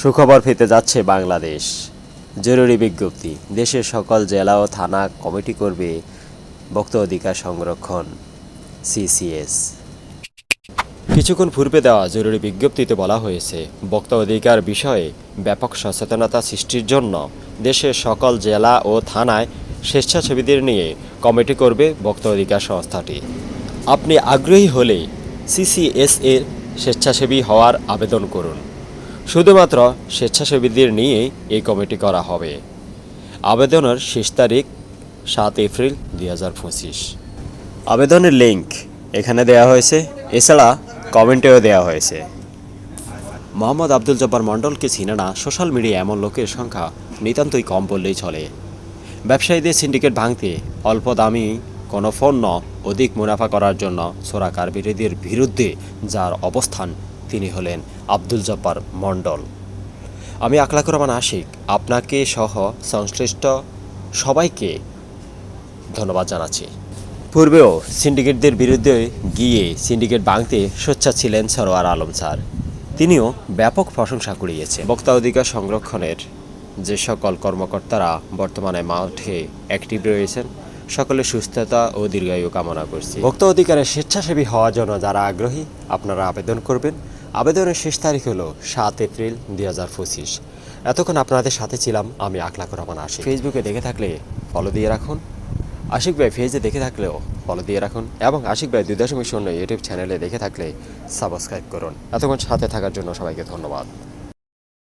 সুখবর পেতে যাচ্ছে বাংলাদেশ। জরুরি বিজ্ঞপ্তি, দেশের সকল জেলা ও থানা কমিটি করবে ভোক্তা অধিকার সংরক্ষণ সিসিএস। কিছুক্ষণ পূর্বে দেওয়া জরুরি বিজ্ঞপ্তিতে বলা হয়েছে, ভোক্তা অধিকার বিষয়ে ব্যাপক সচেতনতা সৃষ্টির জন্য দেশের সকল জেলা ও থানায় স্বেচ্ছাসেবীদের নিয়ে কমিটি করবে ভোক্তা অধিকার সংস্থাটি। আপনি আগ্রহী হলে সিসিএস এর স্বেচ্ছাসেবী হওয়ার আবেদন করুন। শুধুমাত্র স্বেচ্ছাসেবীদের নিয়ে এই কমিটি করা হবে। আবেদনের শেষ তারিখ 7 এপ্রিল 2025। আবেদনের লিঙ্ক এখানে দেওয়া হয়েছে, এছাড়া কমেন্টেও দেওয়া হয়েছে। মোহাম্মদ আব্দুল জব্বার মণ্ডলকে চিনে না সোশ্যাল মিডিয়ায় এমন লোকের সংখ্যা নিতান্তই কম বললেই চলে। ব্যবসায়ীদের সিন্ডিকেট ভাঙতে অল্প দামি কোনো পণ্য অধিক মুনাফা করার জন্য চোরাকারবারিদের বিরুদ্ধে যার অবস্থান, তিনি হলেন আব্দুল জব্বার মণ্ডল। আমি আখলাকুর রহমান আশিক আপনাকে সহ সংশ্লিষ্ট সবাইকে ধন্যবাদ জানাচ্ছি। পূর্বেও সিন্ডিকেটদের বিরুদ্ধে গিয়ে সিন্ডিকেট ভাঙতে সোচ্চার ছিলেন সরোয়ার আলম স্যার। তিনিও ব্যাপক প্রশংসা কুড়িয়েছেন। ভোক্তা অধিকার সংরক্ষণের যে সকল কর্মকর্তারা বর্তমানে মাঠে অ্যাক্টিভ রয়েছেন, সকলের সুস্থতা ও দীর্ঘায়ু কামনা করছি। ভোক্তা অধিকারের স্বেচ্ছাসেবী হওয়ার জন্য যারা আগ্রহী, আপনারা আবেদন করবেন। আবেদনের শেষ তারিখ হলো 7 এপ্রিল 2025। এতক্ষণ আপনাদের সাথে ছিলাম আমি আখলাকুর রহমান আশিক। ফেসবুকে দেখে থাকলে ফলো দিয়ে রাখুন, আশিক ভাই পেজে দেখে থাকলেও ফলো দিয়ে রাখুন, এবং আশিক ভাই 2.0 ইউটিউব চ্যানেলে দেখে থাকলে সাবস্ক্রাইব করুন। এতক্ষণ সাথে থাকার জন্য সবাইকে ধন্যবাদ।